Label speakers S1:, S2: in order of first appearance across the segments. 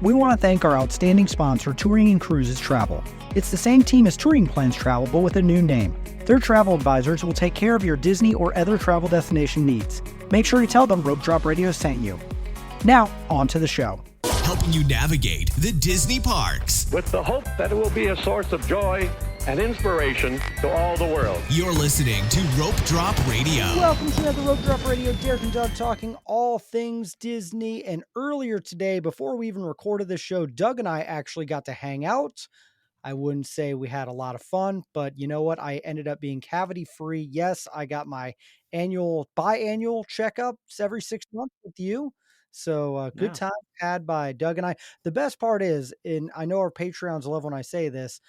S1: We want to thank our outstanding sponsor, Touring and Cruises Travel. It's the same team as Touring Plans Travel, but with a new name. Their travel advisors will take care of your Disney or other travel destination needs. Make sure you tell them Rope Drop Radio sent you. Now, on to the show.
S2: Helping you navigate the Disney parks.
S3: With the hope that it will be a source of joy and inspiration to all the world.
S2: You're listening to Rope Drop Radio.
S1: Welcome to another Rope Drop Radio. Derek and Doug talking all things Disney. And earlier today, before we even recorded this show, Doug and I actually got to hang out. I wouldn't say we had a lot of fun, but you know what? I ended up being cavity free. Yes, I got my biannual checkups every 6 months with you. So good time had by Doug and I. The best part is, and I know our Patreons love when I say this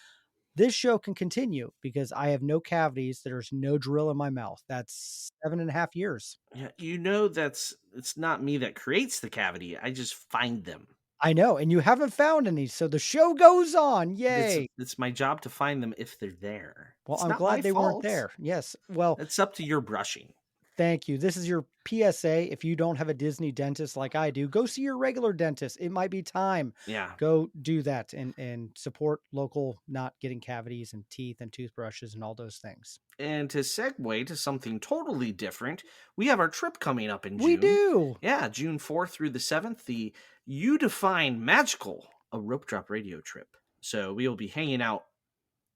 S1: show can continue because I have no cavities. There's no drill in my mouth. That's 7.5 years.
S4: Yeah, it's not me that creates the cavity. I just find them.
S1: I know, and you haven't found any, so the show goes on. Yay!
S4: It's my job to find them if they're there.
S1: Well,
S4: it's
S1: I'm glad they weren't there. Yes. Well,
S4: it's up to your brushing.
S1: Thank you. This is your PSA. If you don't have a Disney dentist like I do, go see your regular dentist. It might be time.
S4: Yeah.
S1: Go do that and support local, not getting cavities and teeth and toothbrushes and all those things.
S4: And to segue to something totally different, we have our trip coming up in June.
S1: We do.
S4: Yeah, June 4th through the 7th, the You Define Magical, a Rope Drop Radio trip. So we will be hanging out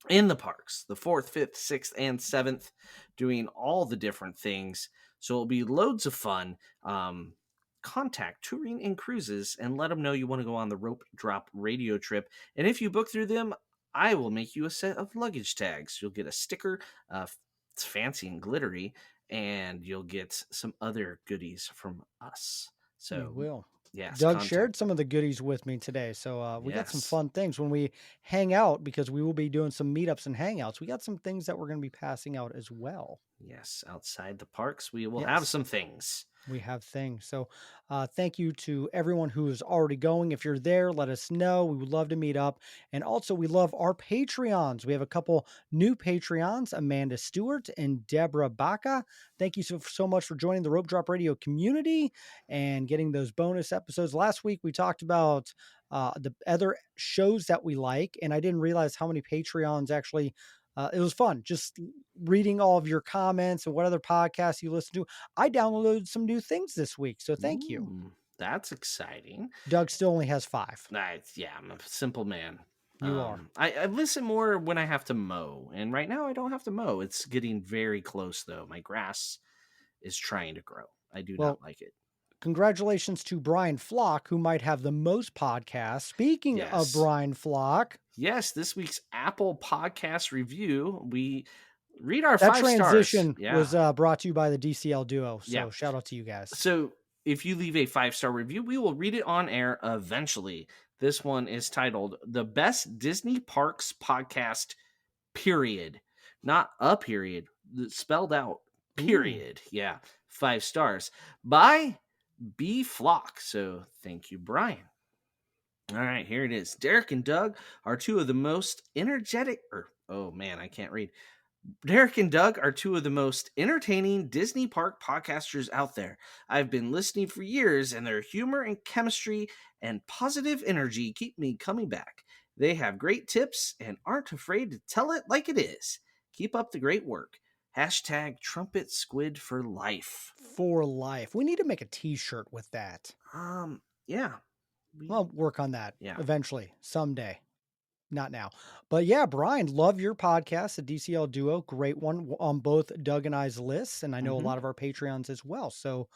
S4: in the parks, the 4th, 5th, 6th, and 7th, doing all the different things. So it'll be loads of fun. Contact Touring and Cruises and let them know you want to go on the Rope Drop Radio trip. And if you book through them, I will make you a set of luggage tags. You'll get a sticker. It's fancy and glittery. And you'll get some other goodies from us. So
S1: you will.
S4: Yes,
S1: Doug shared some of the goodies with me today. So we got some fun things when we hang out, because we will be doing some meetups and hangouts. We got some things that we're going to be passing out as well.
S4: Yes, outside the parks, we will have some things.
S1: We have things. So thank you to everyone who is already going. If you're there, let us know. We would love to meet up. And also, we love our Patreons. We have a couple new Patreons, Amanda Stewart and Deborah Baca. Thank you so much for joining the Rope Drop Radio community and getting those bonus episodes. Last week, we talked about the other shows that we like, and I didn't realize how many Patreons actually it was fun just reading all of your comments and what other podcasts you listen to. I downloaded some new things this week, so thank you.
S4: That's exciting.
S1: Doug still only has 5.
S4: Yeah, I'm a simple man.
S1: You are.
S4: I listen more when I have to mow, and right now I don't have to mow. It's getting very close, though. My grass is trying to grow. I do not like it.
S1: Congratulations to Brian Flock, who might have the most podcasts. Speaking of Brian Flock.
S4: Yes, this week's Apple Podcast review, we read our 5 stars.
S1: That transition was brought to you by the DCL Duo, so shout out to you guys.
S4: So if you leave a 5-star review, we will read it on air eventually. This one is titled, The Best Disney Parks Podcast, period. Not a period, spelled out, period. Ooh. Yeah, 5 stars. By B. Flock. So thank you, Brian. All right, here it is. Derek and Doug are two of the most energetic, Derek and Doug are two of the most entertaining Disney park podcasters out there. I've been listening for years, and their humor and chemistry and positive energy keep me coming back. They have great tips and aren't afraid to tell it like it is. Keep up the great work. Hashtag Trumpet Squid for life.
S1: For life. We need to make a t-shirt with that.
S4: Yeah.
S1: I'll work on that eventually, someday. Not now. But yeah, Brian, love your podcast, the DCL Duo. Great one on both Doug and I's lists. And I know a lot of our Patreons as well. So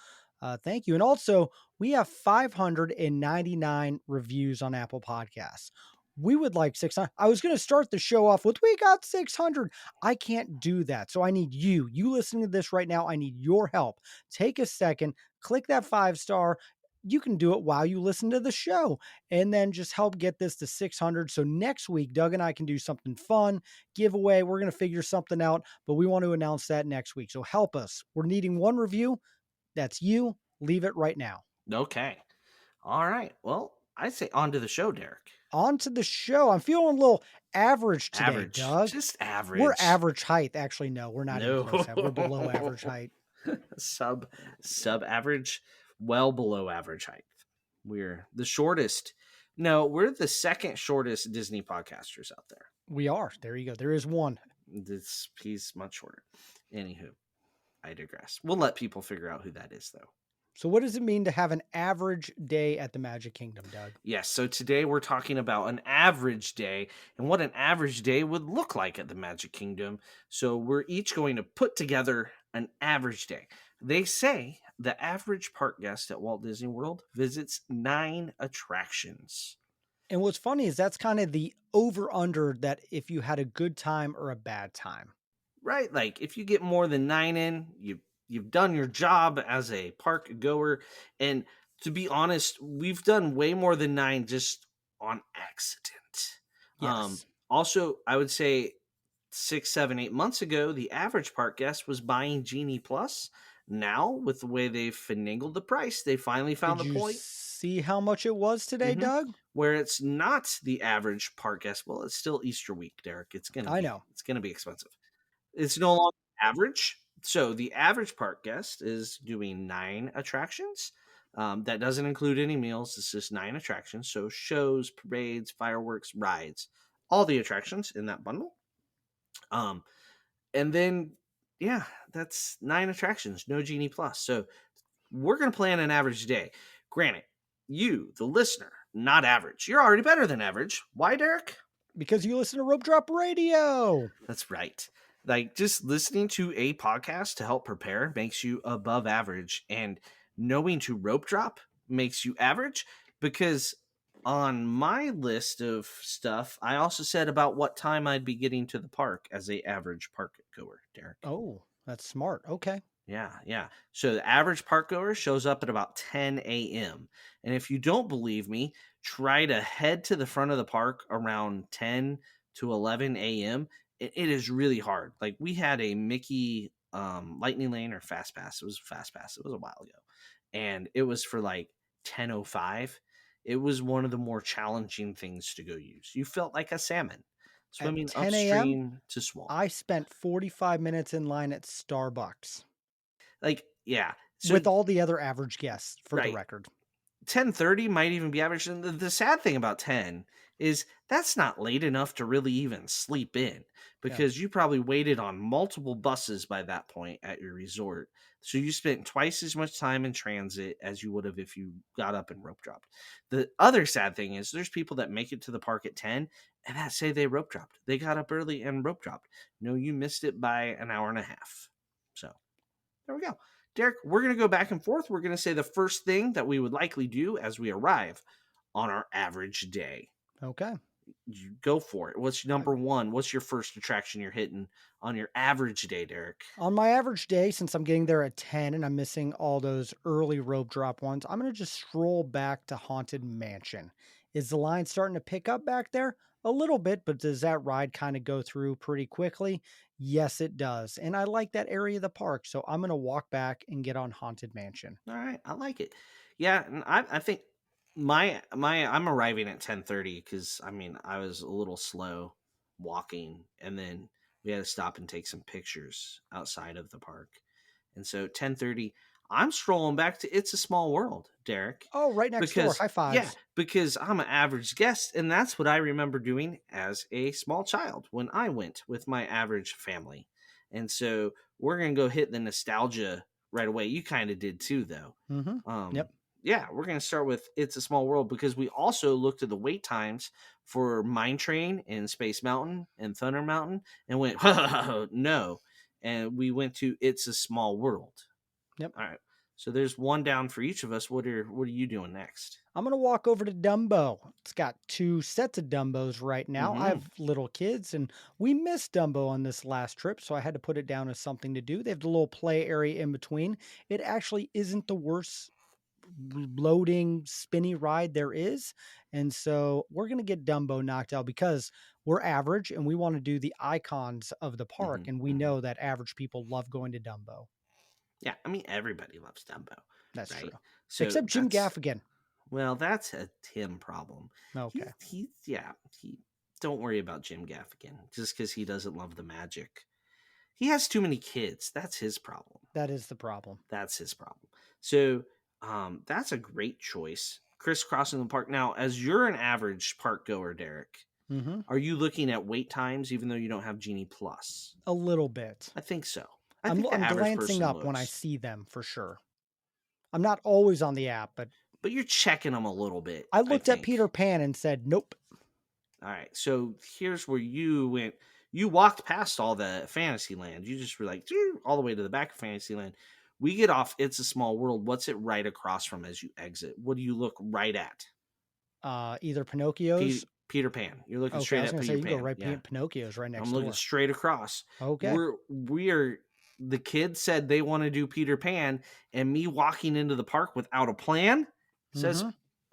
S1: thank you. And also, we have 599 reviews on Apple Podcasts. We would like 600. I was going to start the show off with, we got 600. I can't do that. So I need you listening to this right now. I need your help. Take a second, click that 5-star. You can do it while you listen to the show, and then just help get this to 600. So next week, Doug and I can do something fun, giveaway. We're going to figure something out, but we want to announce that next week. So help us. We're needing 1 review. That's you. Leave it right now.
S4: Okay. All right. Well, I say on to the show, Derek.
S1: On to the show. I'm feeling a little average today, Doug.
S4: Just average.
S1: We're average height. Actually, no, we're not even close. We're below average height.
S4: Sub average. Well below average height. We're the shortest No, we're the second shortest Disney podcasters out there.
S1: We are. There you go. There is one.
S4: He's much shorter. Anywho, I digress. We'll let people figure out who that is, though.
S1: So what does it mean to have an average day at the Magic Kingdom, Doug?
S4: Yes, so today we're talking about an average day and what an average day would look like at the Magic Kingdom. So we're each going to put together an average day. They say the average park guest at Walt Disney World visits 9 attractions.
S1: And what's funny is that's kind of the over-under that if you had a good time or a bad time.
S4: Right? Like if you get more than 9 in, you've done your job as a park goer. And to be honest, we've done way more than 9 just on accident.
S1: Yes.
S4: Also, I would say 6, 7, 8 months ago, the average park guest was buying Genie Plus. Now, with the way they've finagled the price, they finally found
S1: Did
S4: the
S1: you
S4: point.
S1: see how much it was today, Doug?
S4: Where it's not the average park guest. Well, it's still Easter week, Derek. It's gonna be expensive. It's no longer average. So the average park guest is doing 9 attractions. That doesn't include any meals. It's just 9 attractions. So shows, parades, fireworks, rides, all the attractions in that bundle. And then, yeah, that's 9 attractions, no Genie Plus. So we're going to plan an average day. Granted, you, the listener, not average. You're already better than average. Why, Derek?
S1: Because you listen to Rope Drop Radio.
S4: That's right. Like just listening to a podcast to help prepare makes you above average, and knowing to rope drop makes you average, because on my list of stuff, I also said about what time I'd be getting to the park as a average park goer, Derek.
S1: Oh, that's smart. Okay.
S4: Yeah. So the average park goer shows up at about 10 a.m. And if you don't believe me, try to head to the front of the park around 10 to 11 a.m. It is really hard. Like we had a Mickey Lightning Lane or Fast Pass. It was Fast Pass. It was a while ago. And it was for like 10:05. It was one of the more challenging things to go use. You felt like a salmon swimming
S1: At 10 a.m.,
S4: upstream to swamp.
S1: I spent 45 minutes in line at Starbucks.
S4: Like, yeah.
S1: So, with all the other average guests, for the record.
S4: 10:30 might even be average. And the sad thing about 10 is that's not late enough to really even sleep in, because you probably waited on multiple buses by that point at your resort. So you spent twice as much time in transit as you would have if you got up and rope dropped. The other sad thing is there's people that make it to the park at 10 and that say they rope dropped. They got up early and rope dropped. No, you missed it by an hour and a half. So there we go. Derek, we're going to go back and forth. We're going to say the first thing that we would likely do as we arrive on our average day.
S1: Okay.
S4: You go for it. What's number one? What's your first attraction you're hitting on your average day, Derek?
S1: On my average day, since I'm getting there at 10 and I'm missing all those early rope drop ones, I'm going to just stroll back to Haunted Mansion. Is the line starting to pick up back there? A little bit, but does that ride kind of go through pretty quickly? Yes, it does. And I like that area of the park. So I'm going to walk back and get on Haunted Mansion.
S4: All right. I like it. Yeah. And I think I'm arriving at 10:30 because I was a little slow walking, and then we had to stop and take some pictures outside of the park. And so 10:30, I'm strolling back to It's a Small World, Derek.
S1: Oh, right next door. High fives.
S4: Yeah, because I'm an average guest, and that's what I remember doing as a small child when I went with my average family. And so we're going to go hit the nostalgia right away. You kind of did too, though.
S1: Mm-hmm. Yep.
S4: Yeah, we're going to start with It's a Small World because we also looked at the wait times for Mine Train and Space Mountain and Thunder Mountain and went, no. And we went to It's a Small World.
S1: Yep.
S4: All right. So there's one down for each of us. What are you doing next?
S1: I'm going to walk over to Dumbo. It's got 2 sets of Dumbos right now. I have little kids, and we missed Dumbo on this last trip, so I had to put it down as something to do. They have the little play area in between. It actually isn't the worst loading, spinny ride there is. And so we're going to get Dumbo knocked out because we're average, and we want to do the icons of the park, and we know that average people love going to Dumbo.
S4: Yeah, everybody loves Dumbo.
S1: That's true. So except Jim Gaffigan.
S4: Well, that's a Tim problem.
S1: Okay.
S4: He don't worry about Jim Gaffigan just because he doesn't love the magic. He has too many kids. That's his problem.
S1: That is the problem.
S4: That's his problem. So that's a great choice. crisscrossing the park. Now, as you're an average park goer, Derek, are you looking at wait times even though you don't have Genie Plus?
S1: A little bit.
S4: I think so.
S1: I'm glancing up when I see them for sure. I'm not always on the app, but
S4: you're checking them a little bit.
S1: I looked at Peter Pan and said, nope.
S4: All right. So here's where you went. You walked past all the Fantasyland. You just were like, all the way to the back of Fantasyland. We get off It's a Small World. What's it right across from as you exit? What do you look right at?
S1: Either Pinocchio's.
S4: Peter Pan. You're looking straight at Peter Pan.
S1: You go right. Pinocchio's right next door.
S4: I'm looking straight across.
S1: Okay.
S4: We are. The kids said they want to do Peter Pan, and me walking into the park without a plan says,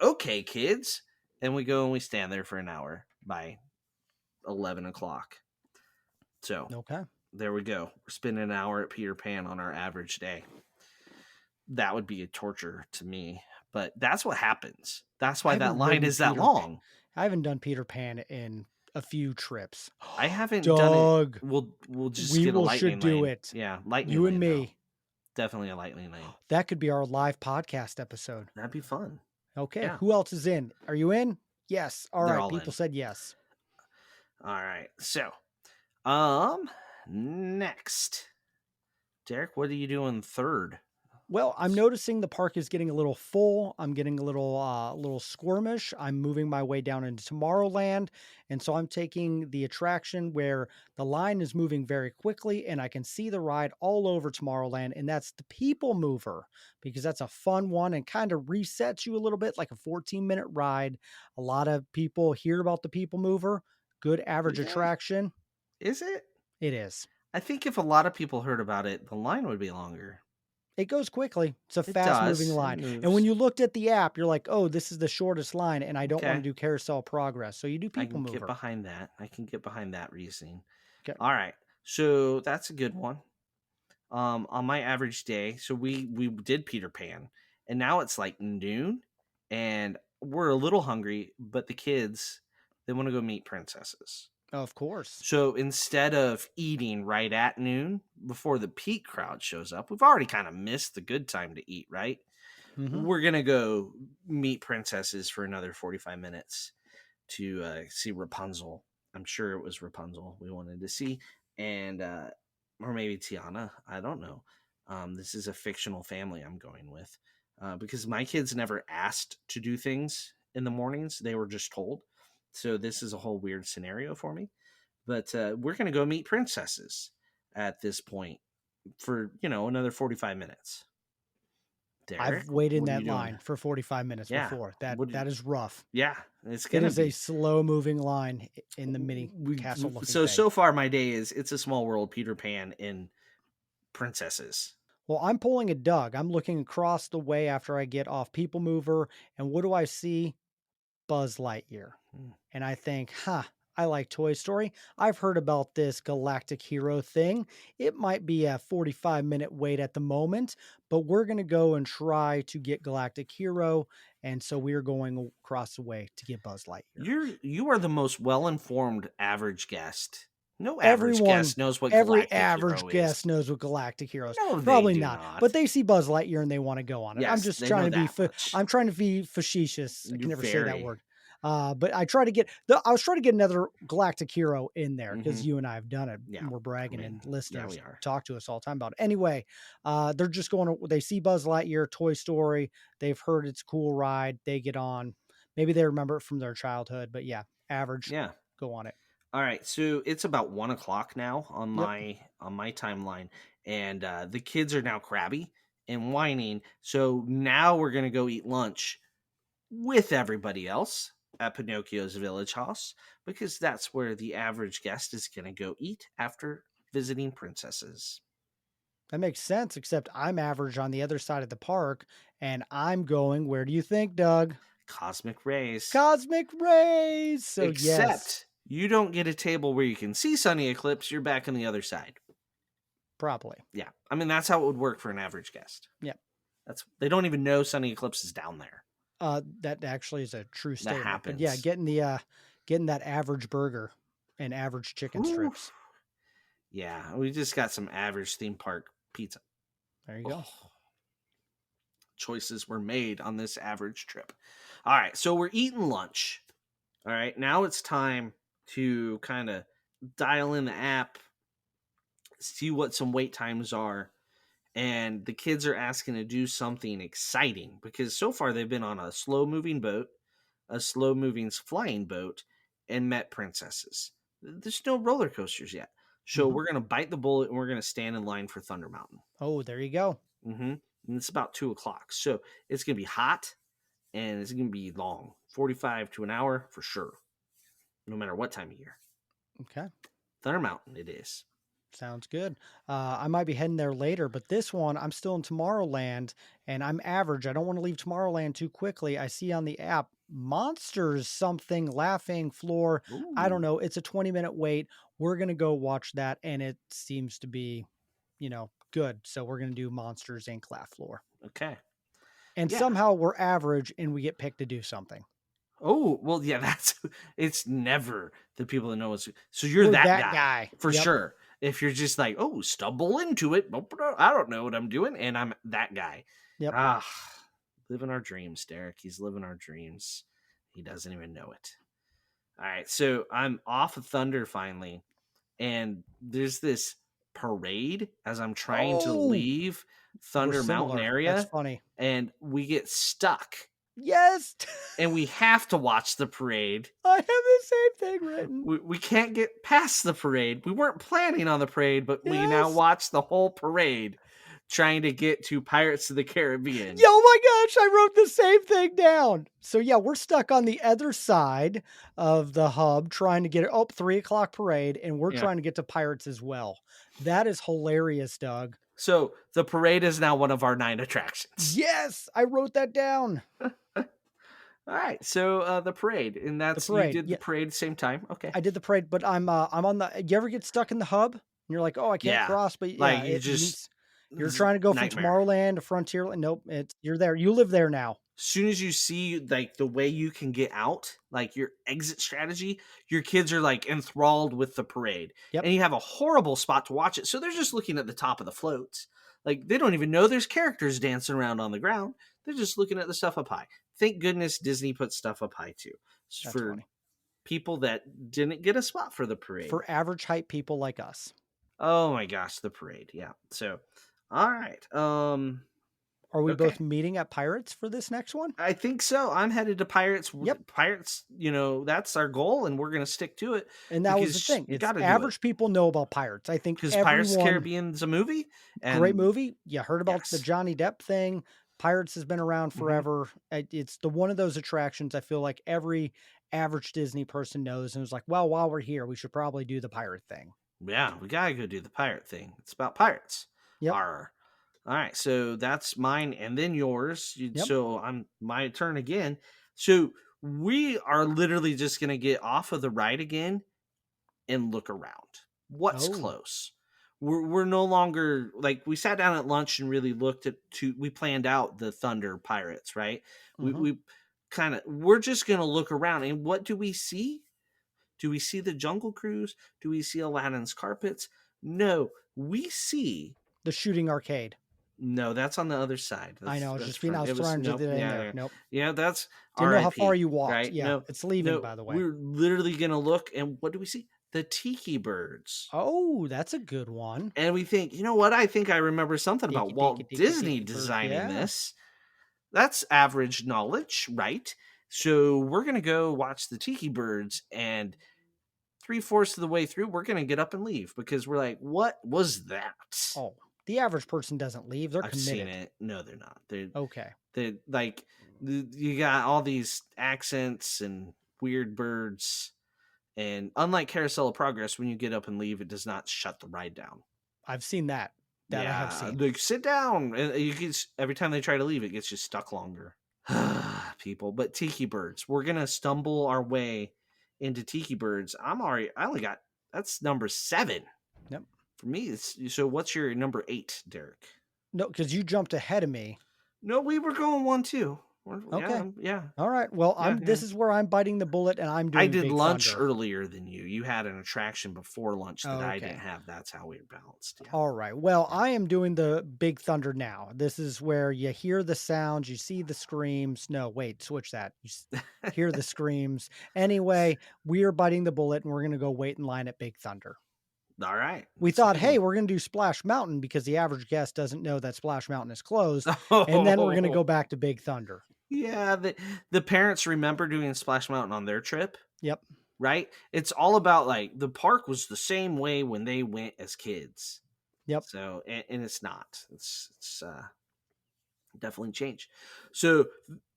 S4: "Okay, kids," and we go and we stand there for an hour by 11 o'clock. So there we go. We're spending an hour at Peter Pan on our average day. That would be a torture to me, but that's what happens. That's why that line is that long.
S1: I haven't done Peter Pan in a few trips.
S4: I haven't done it. We'll just get a lightning lane.
S1: Do it.
S4: Yeah, lightning
S1: you
S4: lane.
S1: And me.
S4: Though. Definitely a lightning lane.
S1: That could be our live podcast episode.
S4: That'd be fun.
S1: Okay. Yeah. Who else is in? Are you in? Yes. All right. People said yes.
S4: All right. So, next, Derek, what are you doing third?
S1: Well, I'm noticing the park is getting a little full. I'm getting a little squirmish. I'm moving my way down into Tomorrowland. And so I'm taking the attraction where the line is moving very quickly and I can see the ride all over Tomorrowland. And that's the People Mover, because that's a fun one and kind of resets you a little bit, like a 14-minute ride. A lot of people hear about the People Mover. Good average attraction.
S4: Is it?
S1: It is.
S4: I think if a lot of people heard about it, the line would be longer.
S1: It goes quickly. It's a fast-moving line. And when you looked at the app, you're like, oh, this is the shortest line, and I don't want to do Carousel Progress. So you do People Mover.
S4: I can get behind that reasoning. Okay. All right. So that's a good one. On my average day, so we did Peter Pan, and now it's like noon, and we're a little hungry, but the kids, they want to go meet princesses.
S1: Of course.
S4: So instead of eating right at noon before the peak crowd shows up, we've already kind of missed the good time to eat, right? We're going to go meet princesses for another 45 minutes to see Rapunzel. I'm sure it was Rapunzel we wanted to see. And, or maybe Tiana. I don't know. This is a fictional family I'm going with because my kids never asked to do things in the mornings. They were just told. So this is a whole weird scenario for me, but we're going to go meet princesses at this point for, another 45 minutes. Derek,
S1: I've waited in that line for 45 minutes before. That is rough.
S4: Yeah.
S1: It is a slow moving line in the mini castle looking thing.
S4: So far my day is It's a Small World, Peter Pan, and princesses.
S1: Well, I'm pulling a Doug. I'm looking across the way after I get off People Mover. And what do I see? Buzz Lightyear. And I think, I like Toy Story. I've heard about this Galactic Hero thing. It might be a 45-minute wait at the moment, but we're going to go and try to get Galactic Hero. And so we're going across the way to get Buzz Lightyear.
S4: You are the most well-informed average guest. No average guest knows what Galactic Hero is.
S1: Every average guest knows what Galactic Hero is.
S4: No,
S1: probably not. But they see Buzz Lightyear and they want to go on it.
S4: Yes,
S1: I'm just trying to be facetious. I can never say that word. But I was trying to get another Galactic Hero in there because you and I have done it. Yeah. We're bragging and listeners talk to us all the time about it. Anyway, they're just they see Buzz Lightyear, Toy Story. They've heard it's a cool ride. They get on. Maybe they remember it from their childhood, but average. Yeah. Go on it.
S4: All right. So it's about 1 o'clock now on my timeline. And the kids are now crabby and whining. So now we're going to go eat lunch with everybody else at Pinocchio's Village House, because that's where the average guest is going to go eat after visiting princesses.
S1: That makes sense, except I'm average on the other side of the park, and I'm going, where do you think, Doug?
S4: Cosmic Rays.
S1: So
S4: except you don't get a table where you can see Sunny Eclipse, you're back on the other side.
S1: Probably.
S4: Yeah. I mean, that's how it would work for an average guest.
S1: Yeah.
S4: They don't even know Sunny Eclipse is down there.
S1: That actually is a true statement.
S4: That happens.
S1: But getting that average burger and average chicken strips.
S4: Yeah, we just got some average theme park pizza.
S1: There you go.
S4: choices were made on this average trip. All right, so we're eating lunch. All right, now it's time to kind of dial in the app, see what some wait times are. And the kids are asking to do something exciting because so far they've been on a slow moving boat, a slow moving flying boat, and met princesses. There's no roller coasters yet. So we're going to bite the bullet and we're going to stand in line for Thunder Mountain.
S1: Oh, there you go.
S4: And it's about 2:00. So it's going to be hot and it's going to be long, 45 to an hour for sure, no matter what time of year.
S1: Okay.
S4: Thunder Mountain it is.
S1: Sounds good. I might be heading there later, but this one, I'm still in Tomorrowland and I'm average. I don't want to leave Tomorrowland too quickly. I see on the app Monsters something, Laughing Floor.
S4: Ooh.
S1: I don't know. It's a 20-minute wait. We're going to go watch that. And it seems to be, good. So we're going to do Monsters Inc. Laugh Floor.
S4: Okay.
S1: And somehow we're average and we get picked to do something.
S4: Oh, well, yeah, it's never the people that know it's, so you're that guy for sure. If you're just like, oh, stumble into it. I don't know what I'm doing. And I'm that guy.
S1: Yep.
S4: Living our dreams, Derek. He's living our dreams. He doesn't even know it. All right. So I'm off of Thunder finally. And there's this parade as I'm trying to leave Thunder Mountain area.
S1: That's funny.
S4: And we get stuck.
S1: Yes.
S4: And we have to watch the parade.
S1: I have the same thing written.
S4: We can't get past the parade. We weren't planning on the parade, but we now watch the whole parade trying to get to Pirates of the Caribbean.
S1: Oh my gosh, I wrote the same thing down. So yeah, we're stuck on the other side of the hub trying to get it 3:00 parade, and we're trying to get to Pirates as well. That is hilarious, Doug.
S4: So the parade is now one of our 9 attractions.
S1: Yes, I wrote that down.
S4: All right, so the parade, and that's you did the parade at the same time. Okay,
S1: I did the parade, but I'm on the. You ever get stuck in the hub? And you're like, oh, I can't cross, but
S4: like
S1: you're trying to go from Tomorrowland to Frontierland. Nope, you're there. You live there now.
S4: As soon as you see like the way you can get out, like your exit strategy, your kids are like enthralled with the parade, and you have a horrible spot to watch it. So they're just looking at the top of the floats. Like they don't even know there's characters dancing around on the ground. They're just looking at the stuff up high. Thank goodness Disney put stuff up high too.
S1: That's
S4: for
S1: funny.
S4: People that didn't get a spot for the parade.
S1: For average height people like us.
S4: Oh my gosh, the parade. Yeah. So, all right.
S1: Are we both meeting at Pirates for this next one?
S4: I think so. I'm headed to Pirates. Yep. Pirates, that's our goal, and we're going to stick to it.
S1: And that was the thing. It's average people know about Pirates. I think
S4: because Pirates of the Caribbean's a movie.
S1: Great movie. You heard about the Johnny Depp thing. Pirates has been around forever. It's one of those attractions I feel like every average Disney person knows and was like, well, while we're here, we should probably do the pirate thing.
S4: Yeah, we got to go do the pirate thing. It's about pirates.
S1: Yep.
S4: All right, so that's mine and then yours. So I'm my turn again. So we are literally just going to get off of the ride again and look around. What's close? We're no longer like we sat down at lunch and really looked at we planned out the Thunder Pirates, right? We we're just going to look around and what do we see? Do we see the Jungle Cruise? Do we see Aladdin's carpets? No, we see
S1: the shooting arcade.
S4: No, that's on the other side.
S1: I know. It's just being I was trying to do that in there. Nope.
S4: Yeah, that's.
S1: Didn't know how far you walked. Right? Yeah, no, it's leaving. By the way,
S4: we're literally gonna look, and what do we see? The Tiki Birds.
S1: Oh, that's a good one.
S4: And we think, you know what? I think I remember something about Walt Disney designing this. That's average knowledge, right? So we're gonna go watch the Tiki Birds, and 3/4 of the way through, we're gonna get up and leave because we're like, "What was that?"
S1: Oh. The average person doesn't leave. They're committed.
S4: I've seen it. No, they're not. They're
S1: okay.
S4: They're like you got all these accents and weird birds, and unlike Carousel of Progress, when you get up and leave, it does not shut the ride down.
S1: I've seen that. I have seen.
S4: Like sit down, and you can, every time they try to leave, it gets you stuck longer. People, but Tiki Birds, we're gonna stumble our way into Tiki Birds. I only got that's number 7.
S1: Yep.
S4: For me, so what's your number 8, Derek?
S1: No, because you jumped ahead of me.
S4: No, we were going 1, 2.
S1: Okay.
S4: Yeah.
S1: All right. Well,
S4: Yeah,
S1: this is where I'm biting the bullet and I'm
S4: I
S1: doing
S4: did
S1: Big
S4: lunch
S1: Thunder.
S4: earlier than you. You had an attraction before lunch that I didn't
S1: Okay.
S4: have. That's how we're balanced. Yeah.
S1: All right. Well, I am doing the Big Thunder now. This is where you hear the sounds, you see the screams. No, wait, switch that. Hear the screams. Anyway, we are biting the bullet and we're going to go wait in line at Big Thunder.
S4: All right.
S1: We
S4: That's a
S1: thought,
S4: good
S1: hey,
S4: one.
S1: we're going to do Splash Mountain because the average guest doesn't know that Splash Mountain is closed. And then we're going to go
S4: Oh,
S1: back to Big Thunder.
S4: yeah. The parents remember doing Splash Mountain on their trip,
S1: Yep.
S4: right? It's all about like the park was the same way when they went as kids.
S1: Yep.
S4: So, and it's not. It's definitely changed. So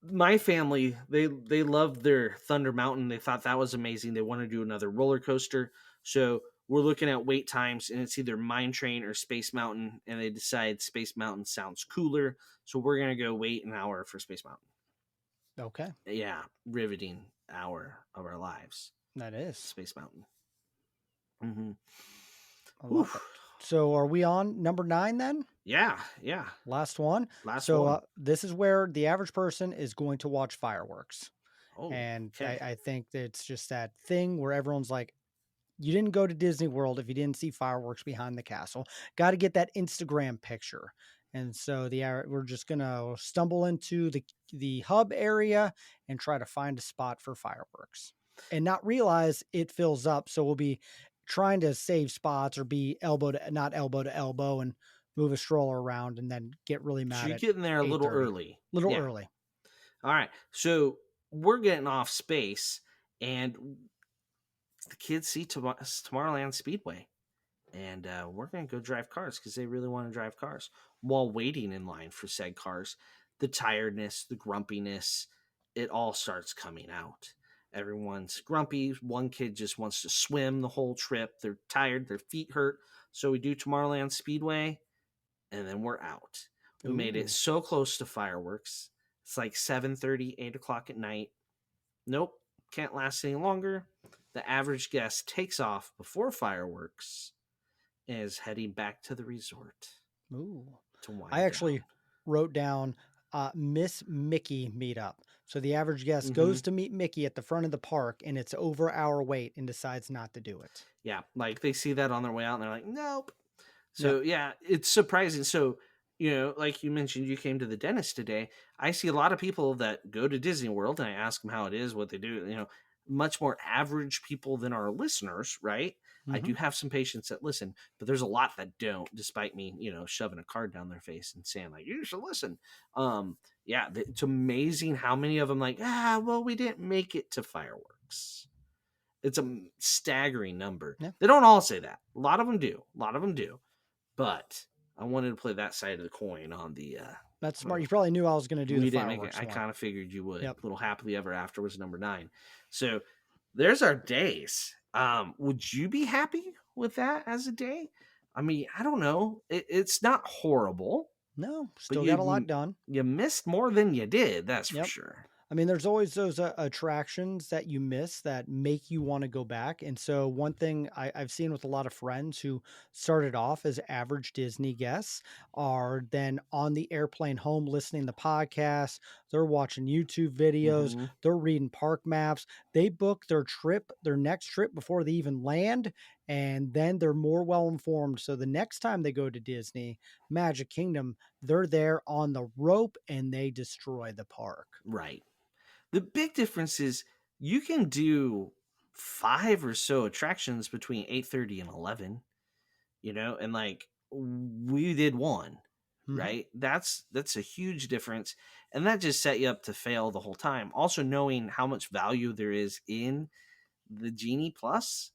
S4: my family, they loved their Thunder Mountain. They thought that was amazing. They want to do another roller coaster. So we're looking at wait times, and it's either Mine Train or Space Mountain, and they decide Space Mountain sounds cooler. So we're gonna go wait an hour for Space Mountain.
S1: Okay.
S4: Yeah, riveting hour of our lives.
S1: That is
S4: Space Mountain. Mm-hmm.
S1: I love it. So are we on number 9 then?
S4: Yeah.
S1: Last one.
S4: Last
S1: so
S4: one.
S1: This is where the average person is going to watch fireworks.
S4: Oh,
S1: and
S4: okay.
S1: I think that it's just that thing where everyone's like, you didn't go to Disney World if you didn't see fireworks behind the castle. Got to get that Instagram picture. And so we're just gonna stumble into the hub area and try to find a spot for fireworks, and not realize it fills up. So we'll be trying to save spots or be not elbow to elbow and move a stroller around and then get really mad
S4: So you're
S1: at
S4: getting there a little
S1: 8:30.
S4: early.
S1: Little early.
S4: All right. So we're getting off space, and the kids see Tomorrowland Speedway, and we're going to go drive cars because they really want to drive cars. While waiting in line for said cars, the tiredness, the grumpiness, it all starts coming out. Everyone's grumpy. One kid just wants to swim the whole trip. They're tired. Their feet hurt. So we do Tomorrowland Speedway, and then we're out. We made it so close to fireworks. It's like 7:30, 8 o'clock at night. Nope, can't last any longer. The average guest takes off before fireworks and is heading back to the resort.
S1: Ooh.
S4: To wind
S1: I actually
S4: down.
S1: wrote down Miss Mickey meetup. So the average guest goes to meet Mickey at the front of the park, and it's over our wait and decides not to do it.
S4: Yeah, like they see that on their way out and they're like, nope. So yeah, it's surprising. So, like you mentioned, you came to the dentist today. I see a lot of people that go to Disney World, and I ask them how it is, what they do, much more average people than our listeners, right? I do have some patients that listen, but there's a lot that don't, despite me, shoving a card down their face and saying like, you should listen. Yeah, it's amazing how many of them like, well, we didn't make it to fireworks. It's a staggering number. Yeah. They don't all say that. A lot of them do. But I wanted to play that side of the coin on the.
S1: That's smart. You probably knew I was going to do the fireworks.
S4: I kind of figured you would. Yep. Little Happily Ever After was number 9. So there's our days. Would you be happy with that as a day? I mean, I don't know. It's not horrible.
S1: No, still got a lot done.
S4: You missed more than you did. That's for sure.
S1: I mean, there's always those attractions that you miss that make you want to go back. And so one thing I've seen with a lot of friends who started off as average Disney guests are then on the airplane home listening to podcasts. They're watching YouTube videos. They're reading park maps. They book their next trip before they even land. And then they're more well-informed. So the next time they go to Disney, Magic Kingdom, they're there on the rope and they destroy the park.
S4: Right. The big difference is you can do 5 or so attractions between 8:30 and 11, and like we did one, right? That's a huge difference. And that just set you up to fail the whole time. Also knowing how much value there is in the Genie Plus.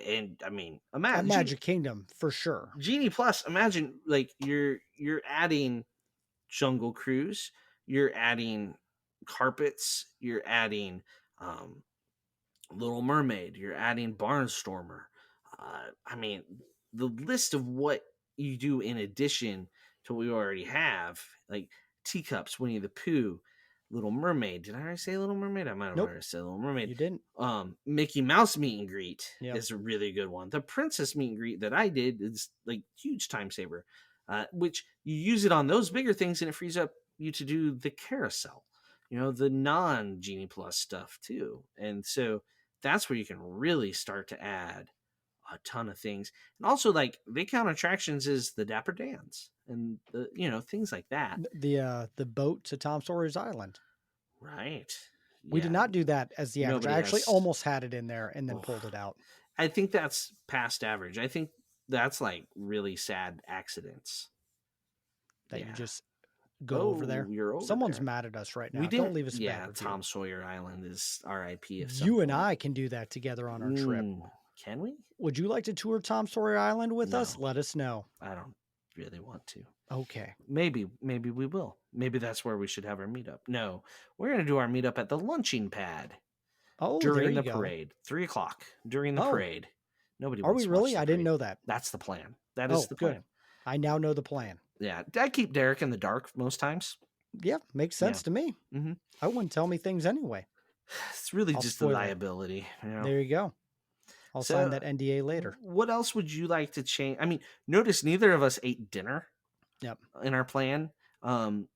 S4: And I mean, imagine
S1: Magic Kingdom for sure.
S4: Genie Plus, imagine like you're adding Jungle Cruise, you're adding carpets, you're adding Little Mermaid, you're adding Barnstormer. I mean, the list of what you do in addition to what we already have, like Teacups, Winnie the Pooh, Little Mermaid. Did I already say Little Mermaid? I might have already said Little Mermaid.
S1: You didn't.
S4: Mickey Mouse meet and greet is a really good one. The Princess meet and greet that I did is like huge time saver, which you use it on those bigger things and it frees up you to do the carousel. the non-Genie Plus stuff too. And so that's where you can really start to add a ton of things. And also, like, they count attractions as the Dapper Dans and things like that.
S1: The boat to Tom Sawyer's Island.
S4: Right.
S1: We did not do that as the average. I actually almost had it in there and then pulled it out.
S4: I think that's past average. I think that's like really sad accidents.
S1: That you just go over there.
S4: You're over
S1: Someone's
S4: there.
S1: mad at us right now. Don't leave us a bad review.
S4: Tom Sawyer Island is R.I.P. If
S1: you and I can do that together on our trip.
S4: Can we?
S1: Would you like to tour Tom Sawyer Island with us? Let us know.
S4: I don't really want to.
S1: Okay.
S4: Maybe we will. Maybe that's where we should have our meetup. No, we're going to do our meetup at the lunching pad.
S1: Oh,
S4: during the parade, 3:00 during the parade. Nobody.
S1: Are we really? I didn't know that.
S4: That's the plan. That is the plan.
S1: Good. I now know the plan.
S4: Yeah, I keep Derek in the dark most times.
S1: Yeah, makes sense to me.
S4: Mm-hmm.
S1: I wouldn't tell me things anyway.
S4: It's really just a liability.
S1: There you go. I'll sign that NDA later.
S4: What else would you like to change? I mean, notice neither of us ate dinner.
S1: Yep.
S4: In our plan.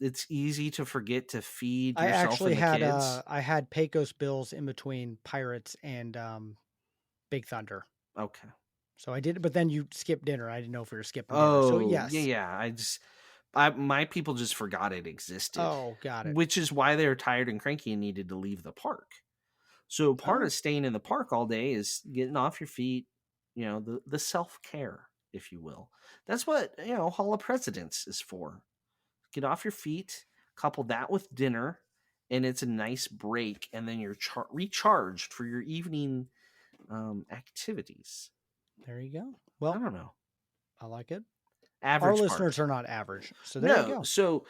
S4: It's easy to forget to feed yourself.
S1: I actually
S4: and the kids.
S1: I had Pecos Bills in between Pirates and Big Thunder.
S4: Okay.
S1: So I did, but then you skipped dinner. I didn't know if we were skipping dinner. So yes.
S4: Yeah. My people just forgot it existed.
S1: Oh, got it.
S4: Which is why they were tired and cranky and needed to leave the park. So part of staying in the park all day is getting off your feet, the self-care, if you will. That's what, Hall of Presidents is for. Get off your feet, couple that with dinner, and it's a nice break, and then you're recharged for your evening activities.
S1: There you go. Well,
S4: I don't know.
S1: I like it.
S4: Average.
S1: Our listeners are not average, so there you go.
S4: So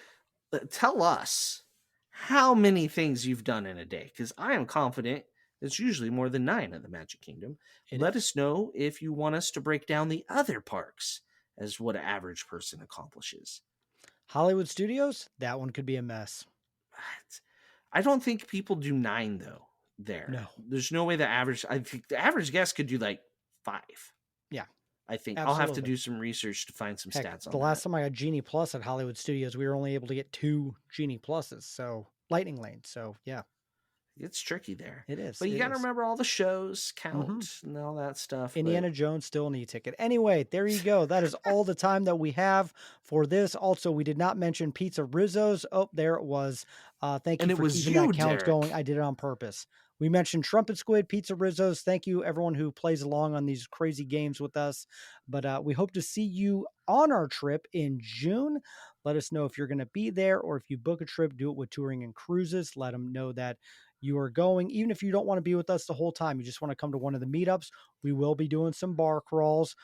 S4: tell us how many things you've done in a day, because I am confident it's usually more than 9 in the Magic Kingdom. Let us know if you want us to break down the other parks as what an average person accomplishes.
S1: Hollywood Studios, that one could be a mess.
S4: I don't think people do 9 though. There,
S1: no,
S4: there's no way I think the average guest could do like 5.
S1: Yeah,
S4: I think I'll have to do some research to find some stats on
S1: the last time I got Genie Plus at Hollywood Studios, we were only able to get 2 Genie Pluses, so Lightning Lane. So yeah.
S4: It's tricky there.
S1: It is.
S4: But you got to remember all the shows count and all that stuff.
S1: Indiana Jones still need a ticket. Anyway, there you go. That is all the time that we have for this. Also, we did not mention Pizza Rizzo's. Oh, there it was. Thank you for keeping that count going. I did it on purpose. We mentioned Trumpet Squid, Pizza Rizzo's. Thank you, everyone who plays along on these crazy games with us. But we hope to see you on our trip in June. Let us know if you're going to be there, or if you book a trip, do it with Touring and Cruises. Let them know that you are going, even if you don't want to be with us the whole time. You just want to come to one of the meetups. We will be doing some bar crawls.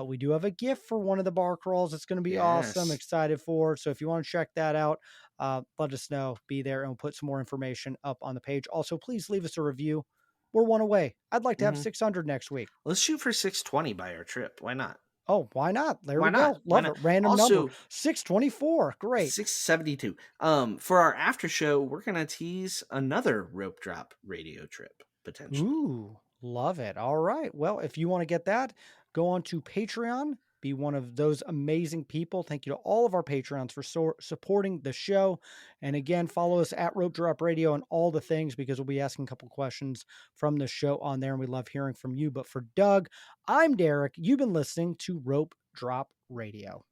S1: We do have a gift for one of the bar crawls. It's going to be awesome. Excited for. So if you want to check that out, let us know. Be there, and we'll put some more information up on the page. Also, please leave us a review. We're one away. I'd like to have 600 next week.
S4: Let's shoot for 620 by our trip. Why not?
S1: Oh, why not? There we go. Love it. Random number. 624. Great.
S4: 672. For our after show, we're gonna tease another Rope Drop radio trip potentially.
S1: Ooh, love it. All right. Well, if you want to get that, go on to Patreon. Be one of those amazing people. Thank you to all of our Patreons for supporting the show. And again, follow us at Rope Drop Radio and all the things, because we'll be asking a couple questions from the show on there, and we love hearing from you. But for Doug, I'm Derek. You've been listening to Rope Drop Radio.